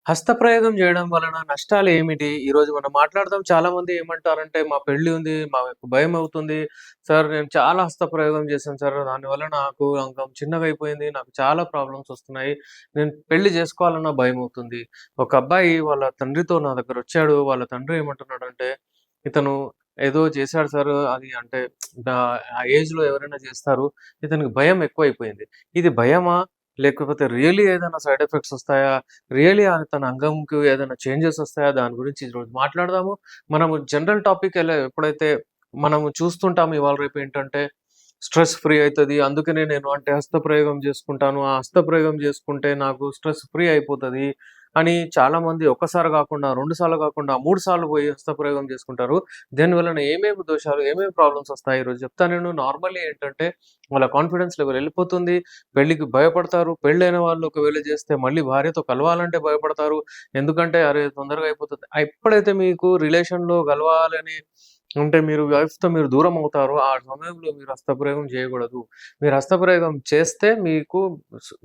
హస్తప్రయోగం జేయడం వలన నష్టాలేమిటి? ఈరోజు మనం మాట్లాడదాం. చాలామంది ఏమంటారంటే, "మా పెళ్లి ఉంది. మాకు భయమవుతుంది. సార్ నేను చాలా హస్తప్రయోగం చేశాను సార్. దానివల్ల నాకు అంగం చిన్నగయిపోయింది. నాకు చాలా ప్రాబ్లమ్స్ వస్తున్నాయి. నేను పెళ్లి జేసుకోవాలన్నా భయమవుతుంది." ఒక అబ్బాయి వాళ్ళ తండ్రితో నా దగ్గరొచ్చాడు. వాళ్ళ తండ్రి ఏమంటున్నాడంటే, "ఇతను ఏదో చేశాడు సార్. అది అంటే దా ఆ ఏజ్‌లో ఎవరైనా చేస్తారు. ఇతనికి భయం ఎక్కువైపోయింది." ఇది భయమా? లేకపోతే రియల్లీ ఏదైనా సైడ్ ఎఫెక్ట్స్ వస్తాయా? రియల్లీ తన అంగంకి ఏదైనా చేంజెస్ వస్తాయా? దాని గురించి ఈరోజు మాట్లాడదాము. మనము జనరల్ టాపిక్ ఎప్పుడైతే మనము చూస్తుంటామో ఇవాళ రేపు ఏంటంటే, స్ట్రెస్ ఫ్రీ అయితది. అందుకనే నేను అంటే హస్తప్రయోగం జేసుకుంటాను. ఆ హస్తప్రయోగం జేసుకుంటే నాకు స్ట్రెస్ ఫ్రీ అయిపోతది అని చాలామంది ఒక్కసారి గాకుండా, 2 సార్లు గాకుండా, 3 సార్లు పోయి హస్తప్రయోగం జేసుకుంటారు. దీని వలన ఏమేమి దోషాలు, ఏమేమి ప్రాబ్లమ్స్ వస్తాయి ఈరోజు చెప్తా నేను. నార్మల్లీ ఏంటంటే వాళ్ళ కాన్ఫిడెన్స్ లెవెల్ ఎళ్ళిపోతుంది. పెళ్ళికి భయపడతారు. పెళ్ళైన వాళ్ళు ఒకవేళ చేస్తే మళ్ళీ భార్యతో కలవాలంటే భయపడతారు. ఎందుకంటే అరే! తొందరగా అయిపోతది. ఎప్పుడైతే మీకు రిలేషన్‌లో గలవాలని అంటే మీరు వైఫ్‌తో మీరు దూరమవుతారో ఆ సమయంలో మీరు హస్తప్రయోగం చేయకూడదు. మీరు హస్తప్రయోగం చేస్తే మీకు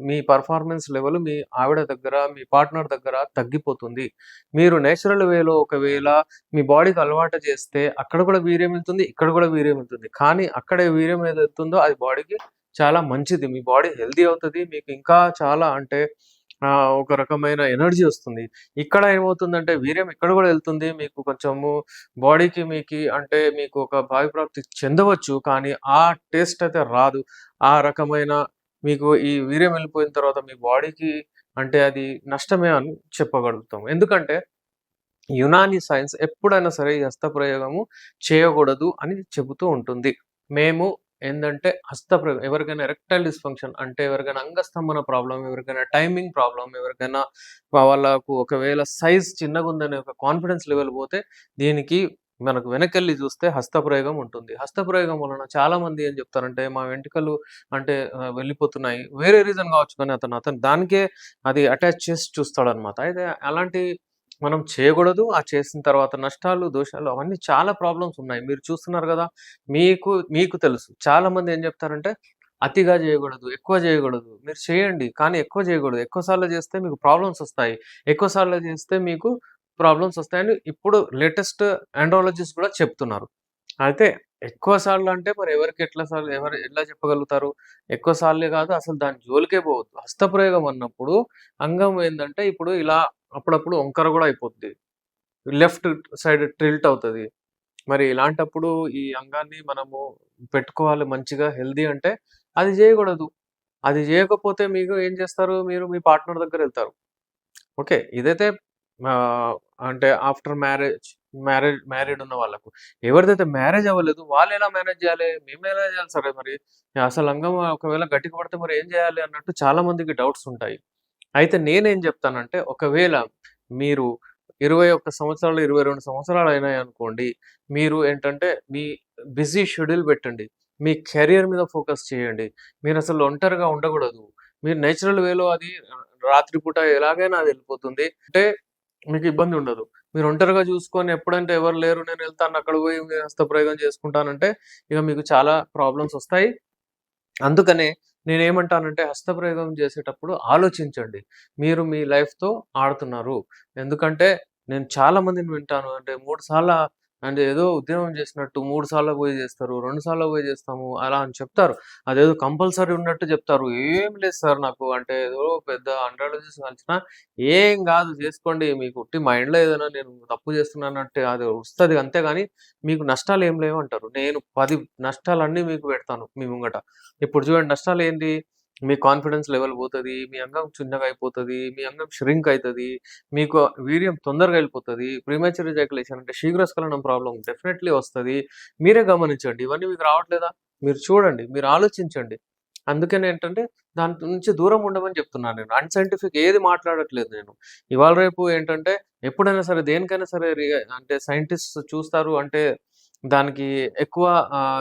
మీ పెర్ఫార్మన్స్ లెవెల్ మీ ఆవిడ దగ్గర, మీ పార్ట్నర్ దగ్గర తగ్గిపోతుంది. మీరు నేచురల్ వేలో ఒకవేళ మీ బాడీకి అలవాటు చేస్తే అక్కడ కూడా వీర్యం వెళ్తుంది. ఇక్కడ కూడా వీర్యం వెళ్తుంది. కానీ అక్కడ వీర్యం ఏదైతుందో అది బాడీకి చాలా మంచిది. మీ బాడీ హెల్తీ అవుతది. మీకు ఇంకా చాలా అంటే ఒక రకమైన ఎనర్జీ ఒస్తుంది. ఇక్కడ ఏమవుతుందంటే వీర్యం ఇక్కడ గూడా ఎళ్తుంది. మీకు కొంచెము బాడీకి అంటే మీకు ఒక భావిప్రాప్తి చెందవచ్చు. కానీ ఆ టేస్ట్ అయితే రాదు. ఆ రకమైన మీకు ఈ వీర్యం ఎళ్ళిపోయిన తర్వాత మీ బాడీకి అంటే అది నష్టమే అని చెప్పగలుగుతాం. ఎందుకంటే యునాని సైన్స్ ఎప్పుడైనా సరే ఈ హస్తప్రయోగము చేయకూడదు అని చెబుతూ ఉంటుంది. మేము ఏందంటే హస్తప్రయోగం ఎవరికైనా ఎరెక్టైల్ డిస్‌ఫంక్షన్ అంటే ఎవరికైనా అంగస్తంభన ప్రాబ్లమ్, ఎవరికైనా టైమింగ్ ప్రాబ్లమ్, ఎవరికైనా వాళ్ళకు ఒకవేళ సైజ్ చిన్నగుందనే ఒక కాన్ఫిడెన్స్ లెవెల్ పోతే దీనికి మనకు వెనకెళ్ళి చూస్తే హస్తప్రయోగం ఉంటుంది. హస్తప్రయోగం వలన చాలామంది ఏం చెప్తారంటే మా వెంట్రుకలు అంటే వెళ్ళిపోతున్నాయి. వేరే రీజన్ కావచ్చు కానీ అతను దానికే అది అటాచ్ చేసి చూస్తాడన్నమాట. అయితే అలాంటి మనం చేయకూడదు. ఆ చేసిన తర్వాత నష్టాలు, దోషాలు అవన్నీ చాలా ప్రాబ్లమ్స్ ఉన్నాయి. మీరు చూస్తున్నారు గదా! మీకు తెలుసు. చాలామంది ఏం జెప్తారంటే, అతిగా జేయగూడదు, ఎక్కువ జేయగూడదు. మీరు చేయండి. కానీ ఎక్కువ జేయగూడదు. ఎక్కువ సార్లు జేస్తే మీకు ప్రాబ్లమ్స్ ఒస్తాయి. ఎక్కువ సార్లు జేస్తే మీకు ప్రాబ్లమ్స్ ఒస్తాయని ఇప్పుడు లేటెస్ట్ ఆండ్రాలజిస్ట్ గూడా చెప్తున్నారు. అయితే ఎక్కువ సార్లు అంటే మరి ఎవరికి ఎట్లా సార్లు ఎవరు ఎలా చెప్పగలుగుతారు? ఎక్కువ సార్లే గాదు అసలు దాని జోలికే పోవద్దు. హస్తప్రయోగం అన్నప్పుడు అంగం ఏందంటే ఇప్పుడు ఇలా అప్పుడప్పుడు వంకర గూడా అయిపోద్ది. లెఫ్ట్ సైడ్ టిల్ట్ అవుతది. మరి ఇలాంటప్పుడు ఈ అంగాన్ని మనము పెట్టుకోవాలి మంచిగా హెల్తీ అంటే అది జేయగూడదు. అది జేయకపోతే మీకు ఏం జేస్తారు? మీరు మీ పార్ట్నర్ దగ్గరెళ్తారు. ఓకే. ఇదైతే అంటే ఆఫ్టర్ మ్యారీడ్ ఉన్న వాళ్ళకు. ఎవరిదైతే మ్యారేజ్ అవ్వలేదు వాళ్ళెలా మేనేజ్ జేయాలి? మేమెలా జేయాలి సరే మరి? అసలు అంగం ఒకవేళ గట్టిగా పడితే మరి ఏం జేయాలి అన్నట్టు చాలా మందికి డౌట్స్ ఉంటాయి. అయితే నేనేం జెప్తానంటే, ఒకవేళ మీరు 21 సంవత్సరాలు, 22 సంవత్సరాలు అయినాయనుకోండి, మీరు ఏంటంటే, మీ బిజీ షెడ్యూల్ పెట్టండి. మీ కెరియర్ మీద ఫోకస్ చేయండి. మీరసలు ఒంటరిగా ఉండగూడదు. మీరు నేచురల్ వేలో అది రాత్రి పూట ఎలాగైనా అది ఎళ్ళిపోతుంది. అంటే మీకు ఇబ్బంది ఉండదు. మీరు ఒంటరిగా జూసుకొని ఎప్పుడంటే ఎవరు లేరు నేనెళ్తాను అక్కడికి పోయి హస్తప్రయోగం చేసుకుంటానంటే, ఇక మీకు చాలా ప్రాబ్లమ్స్ ఒస్తాయి. అందుకనే నేనేమంటానంటే హస్తప్రయోగం చేసేటప్పుడు ఆలోచించండి. మీరు మీ లైఫ్‌తో ఆడుతున్నారు. ఎందుకంటే నేను చాలా మందిని వింటాను. అంటే 3 సార్ల అంటే ఏదో ఉద్యోగం చేసినట్టు 3 సార్లు పోయి చేస్తారు. 2 సార్లు పోయి చేస్తాము అలా అని చెప్తారు. అదేదో కంపల్సరీ ఉన్నట్టు చెప్తారు. ఏం లేదు సార్ నాకు అంటే ఏదో పెద్ద అండ్రాలజిస్ట్ కలిసినా ఏం గాదు చేసుకోండి. మీకు ఉట్టి మైండ్‌లో ఏదైనా నేను తప్పు చేస్తున్నానంటే అది వస్తది అంతేగాని మీకు నష్టాలేం లేవంటారు. నేను 10 నష్టాలన్నీ మీకు పెడతాను మీ ముంగట. ఇప్పుడు చూడండి నష్టాలేంటి? మీ కాన్ఫిడెన్స్ లెవెల్ పోతది. మీ అంగం చిన్నగా అయిపోతది. మీ అంగం ష్రింక్ అయితది. మీకు వీర్యం తొందరగా ఎళ్ళిపోతది. ప్రీమెచ్యూర్ ఎజాక్యులేషన్ అంటే శీఘ్రస్ఖలనం ప్రాబ్లమ్ డెఫినైట్‌లీ వస్తది. మీరే గమనించండి. ఇవన్నీ మీకు రావట్లేదా? మీరు చూడండి. మీరు ఆలోచించండి. అందుకనే ఏంటంటే దాని నుంచి దూరం ఉండమని చెప్తున్నాను నేను. అన్‌సైంటిఫిక్ ఏది మాట్లాడట్లేదు నేను. ఇవాళ రేపు ఏంటంటే ఎప్పుడైనా సరే దేనికైనా సరే అంటే సైంటిస్ట్స్ చూస్తారు అంటే దానికి ఎక్కువ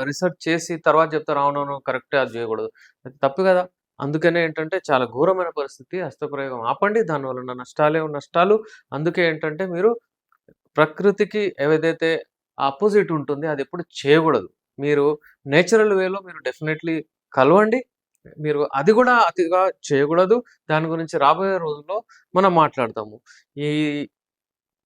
రిసర్చ్ చేసి తర్వాత చెప్తారు. అవునవును కరెక్టే అది చేయకూడదు. అది తప్పు కదా! అందుకనే ఏంటంటే చాలా ఘోరమైన పరిస్థితి. హస్తప్రయోగం ఆపండి. దానివల్ల నష్టాలే నష్టాలు. అందుకే ఏంటంటే మీరు ప్రకృతికి ఏదైతే అపోజిట్ ఉంటుంది అదెప్పుడు చేయగూడదు. మీరు నేచురల్ వేలో మీరు డెఫినైట్‌లీ కలవండి. మీరు అది గూడా అతిగా చేయగూడదు. దాని గురించి రాబోయే రోజుల్లో మనం మాట్లాడదాము. ఈ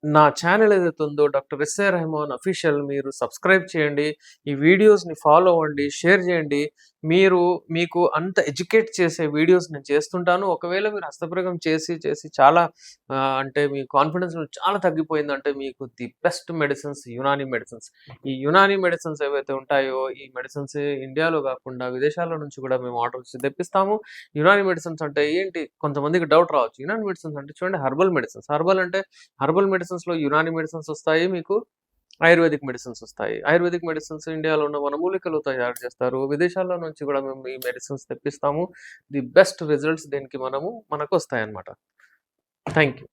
నా ఛానెల్ ఏదైతే ఉందో డాక్టర్ ఎస్ఏ రెహమాన్ అఫీషియల్ మీరు సబ్స్క్రైబ్ చేయండి. ఈ వీడియోస్‌ని ఫాలో అవ్వండి, షేర్ చేయండి. మీరు మీకు అంత ఎడ్యుకేట్ చేసే వీడియోస్ నేను చేస్తుంటాను. ఒకవేళ మీరు హస్తప్రయోగం చేసి చాలా అంటే మీ కాన్ఫిడెన్స్ లెవెల్ చాలా తగ్గిపోయిందంటే మీకు the best medicines Unani medicines. ఈ యునాని మెడిసిన్స్ ఏవైతే ఉంటాయో ఈ మెడిసిన్స్ ఇండియాలో గాకుండా విదేశాల నుంచి గూడా మేము ఆర్డర్ ఇచ్చి తెప్పిస్తాము. యునాని మెడిసిన్స్ అంటే ఏంటి? కొంతమందికి డౌట్ రావచ్చు. యునాని మెడిసిన్స్ అంటే చూడండి హెర్బల్ మెడిసిన్స్. హెర్బల్ మెడిసిన్స్‌లో యునాని మెడిసిన్స్ ఒస్తాయి మీకు. ఆయుర్వేదిక్ మెడిసిన్స్ ఒస్తాయి. ఆయుర్వేదిక్ మెడిసిన్స్ ఇండియాలో ఉన్న వనమూలికలు తయారు చేస్తారు. విదేశాల్లో నుంచి గూడా మేము ఈ మెడిసిన్స్ తెప్పిస్తాము. ది బెస్ట్ రిజల్ట్స్ దీనికి మనకొస్తాయన్నమాట. Thank you.